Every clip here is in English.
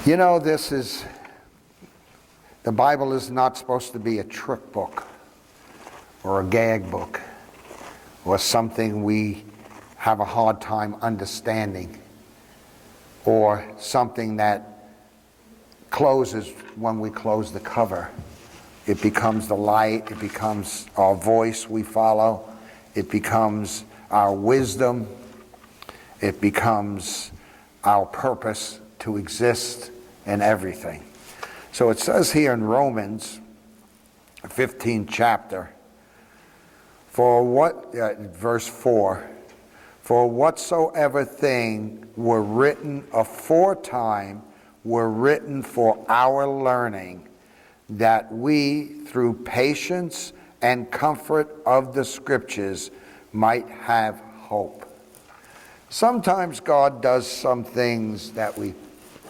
You know, the Bible is not supposed to be a trick book or a gag book or something we have a hard time understanding, or something that closes when we close the cover. It becomes the light, it becomes our voice we follow, it becomes our wisdom, it becomes our purpose to exist in everything. So it says here in Romans 15th chapter, verse 4, for whatsoever thing were written aforetime were written for our learning, that we, through patience and comfort of the Scriptures, might have hope. Sometimes God does some things that we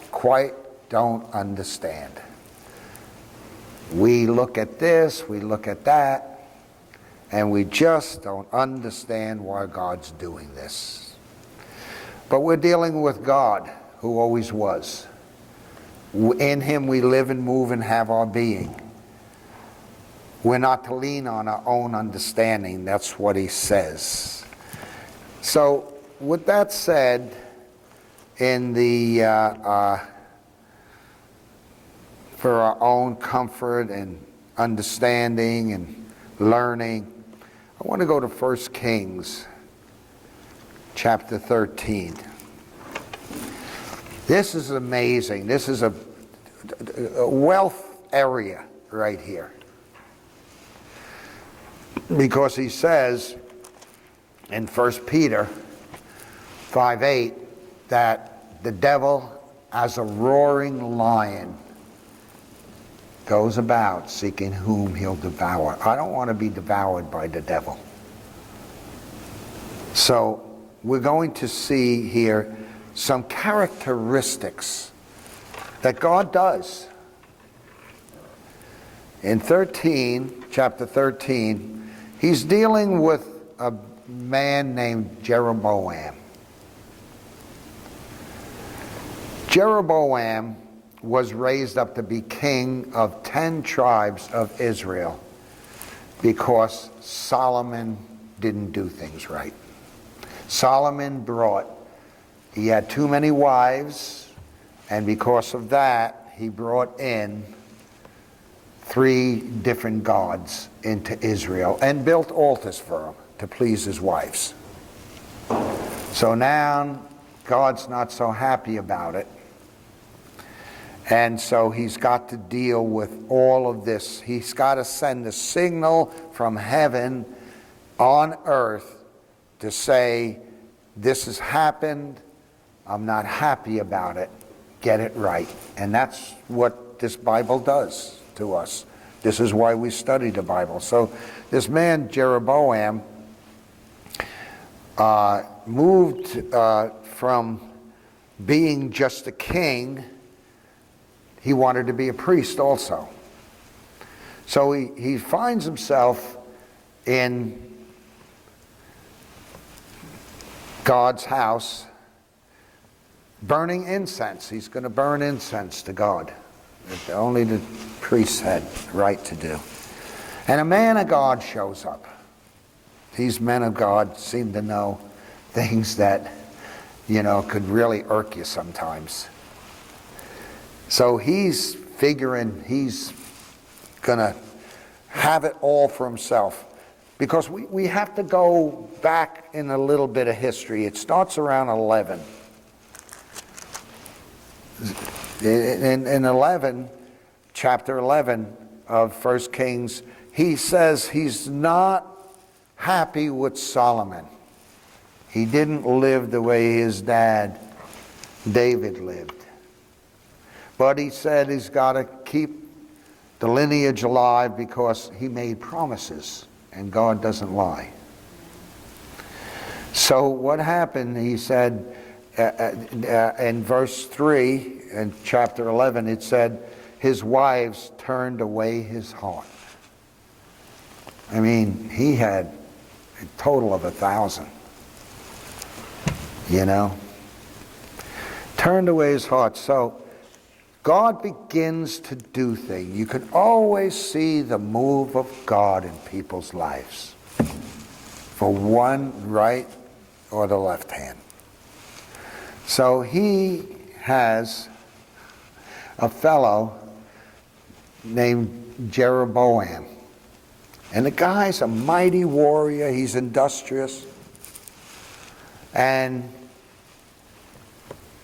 quite don't understand. We look at this, we look at that, and we just don't understand why God's doing this. But we're dealing with God, who always was. In Him we live and move and have our being. We're not to lean on our own understanding. That's what He says. So, with that said, in the for our own comfort and understanding and learning, I want to go to 1 Kings chapter 13. This is amazing. This is a wealth area right here. Because he says in 1 Peter 5:8 that the devil, as a roaring lion, goes about seeking whom he'll devour. I don't want to be devoured by the devil. So we're going to see here some characteristics that God does. In chapter 13, he's dealing with a man named Jeroboam. Jeroboam was raised up to be king of 10 tribes of Israel because Solomon didn't do things right. Solomon he had too many wives, and because of that, he brought in 3 different gods into Israel and built altars for them to please his wives. So now God's not so happy about it. And so he's got to deal with all of this. He's got to send a signal from heaven on earth to say, this has happened, I'm not happy about it, get it right. And that's what this Bible does to us. This is why we study the Bible. So this man, Jeroboam, moved from being just a king. He wanted to be a priest also. So he finds himself in God's house burning incense. He's going to burn incense to God. That only the priests had the right to do. And a man of God shows up. These men of God seem to know things that, could really irk you sometimes. So he's figuring he's going to have it all for himself. Because we have to go back in a little bit of history. It starts around 11. In chapter 11 of 1 Kings, he says he's not happy with Solomon. He didn't live the way his dad, David, lived. But he said he's got to keep the lineage alive because he made promises, and God doesn't lie. So what happened, he said, in verse 3, in chapter 11, it said, his wives turned away his heart. I mean, he had a total of 1,000. Turned away his heart. So God begins to do things. You can always see the move of God in people's lives, for one right or the left hand. So he has a fellow named Jeroboam. And the guy's a mighty warrior. He's industrious. And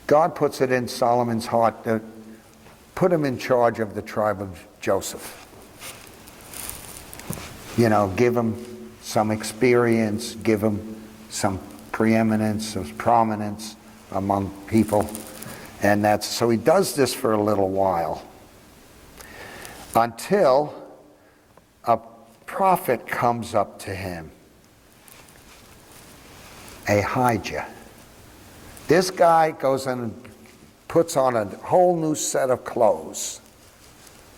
God puts it in Solomon's heart to put him in charge of the tribe of Joseph. You know, give him some experience, give him some preeminence, some prominence among people. And that's, so he does this for a little while, until a prophet comes up to him, Ahijah. This guy goes in and puts on a whole new set of clothes.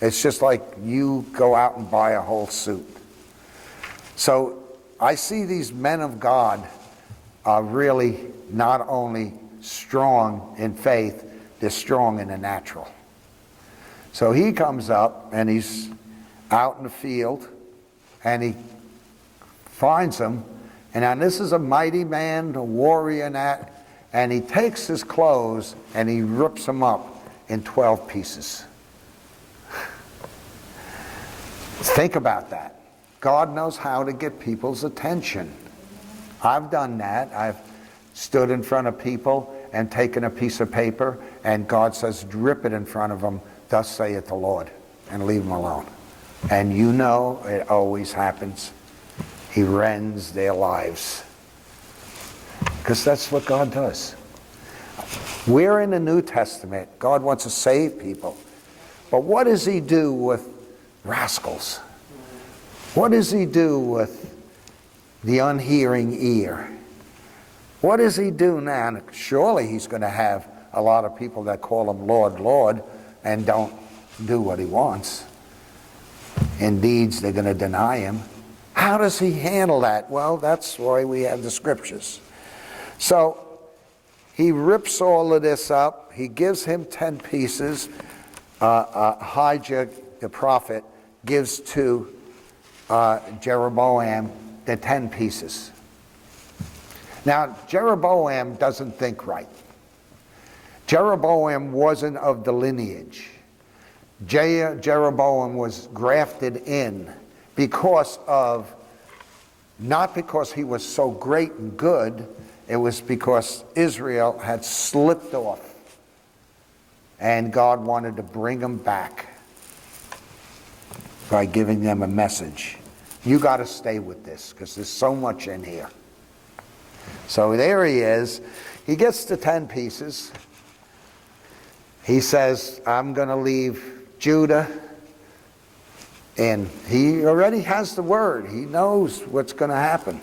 It's just like you go out and buy a whole suit. So I see these men of God are really not only strong in faith, they're strong in the natural. So he comes up and he's out in the field and he finds him. And now this is a mighty man, a warrior, and he takes his clothes and he rips them up in 12 pieces. Think about that. God knows how to get people's attention. I've done that. I've stood in front of people and taken a piece of paper, and God says, rip it in front of them, thus saith the Lord, and leave them alone. And you know it always happens. He rends their lives. Because that's what God does. We're in the New Testament. God wants to save people. But what does he do with rascals? What does he do with the unhearing ear? What does he do now? And surely he's going to have a lot of people that call him Lord, Lord, and don't do what he wants. In deeds, they're going to deny him. How does he handle that? Well, that's why we have the scriptures. So he rips all of this up. He gives him 10 pieces. Ahijah, the prophet, gives to Jeroboam the 10 pieces. Now, Jeroboam doesn't think right. Jeroboam wasn't of the lineage. Jeroboam was grafted in because of, not because he was so great and good, it was because Israel had slipped off and God wanted to bring them back by giving them a message. You got to stay with this because there's so much in here. So there he is. He gets the 10 pieces. He says, I'm going to leave Judah. And he already has the word. He knows what's going to happen.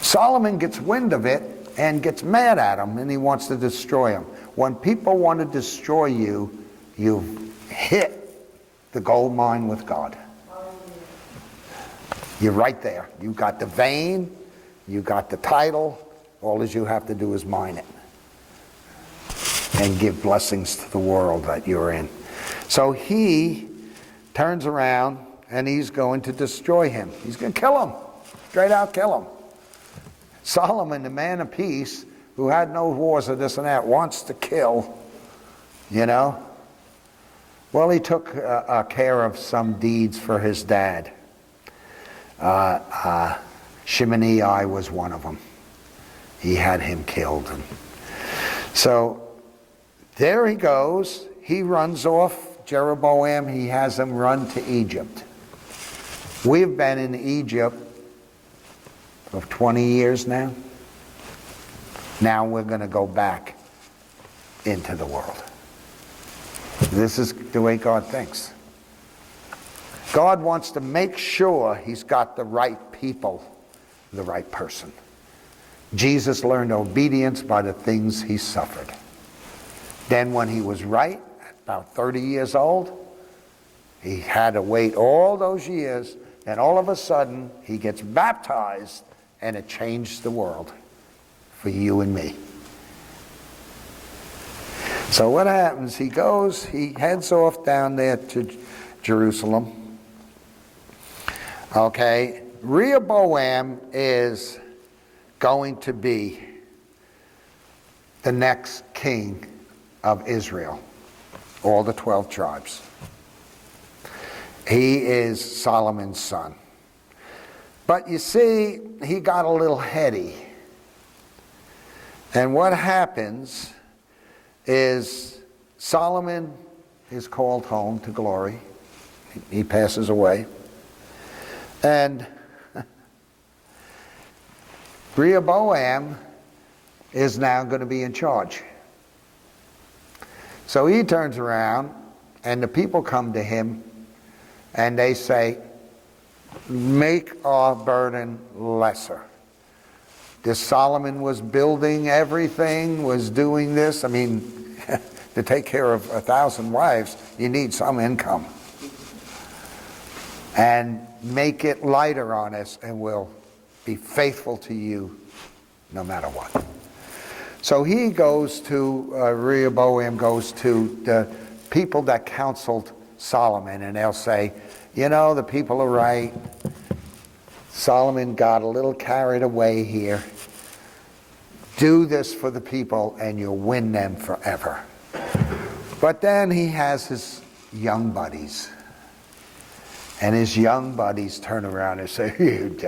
Solomon gets wind of it and gets mad at him, and he wants to destroy him. When people want to destroy you, you've hit the gold mine with God. You're right there. You got the vein, you got the title, all that you have to do is mine it and give blessings to the world that you're in. So he turns around and he's going to destroy him. He's going to kill him, straight out kill him. Solomon, the man of peace, who had no wars or this and that, wants to kill, you know. Well, he took care of some deeds for his dad. Shimei was one of them. He had him killed. So there he goes. He runs off. Jeroboam, he has him run to Egypt. We've been in Egypt for 20 years now. Now we're going to go back into the world. This is the way God thinks. God wants to make sure he's got the right people, the right person. Jesus learned obedience by the things he suffered. Then when he was right, about 30 years old, he had to wait all those years, and all of a sudden he gets baptized, and it changed the world for you and me. So what happens? He heads off down there to Jerusalem. Okay, Rehoboam is going to be the next king of Israel, all the 12 tribes. He is Solomon's son. But you see, he got a little heady. And what happens is Solomon is called home to glory. He passes away. And Rehoboam is now going to be in charge. So he turns around and the people come to him and they say, make our burden lesser. This Solomon was building everything, was doing this. I mean, to take care of 1,000 wives, you need some income. And make it lighter on us, and we'll be faithful to you no matter what. So he goes to, Rehoboam goes to the people that counseled Solomon, and they'll say, you know, the people are right. Solomon got a little carried away here. Do this for the people and you'll win them forever. But then he has his young buddies. And his young buddies turn around and say, you don't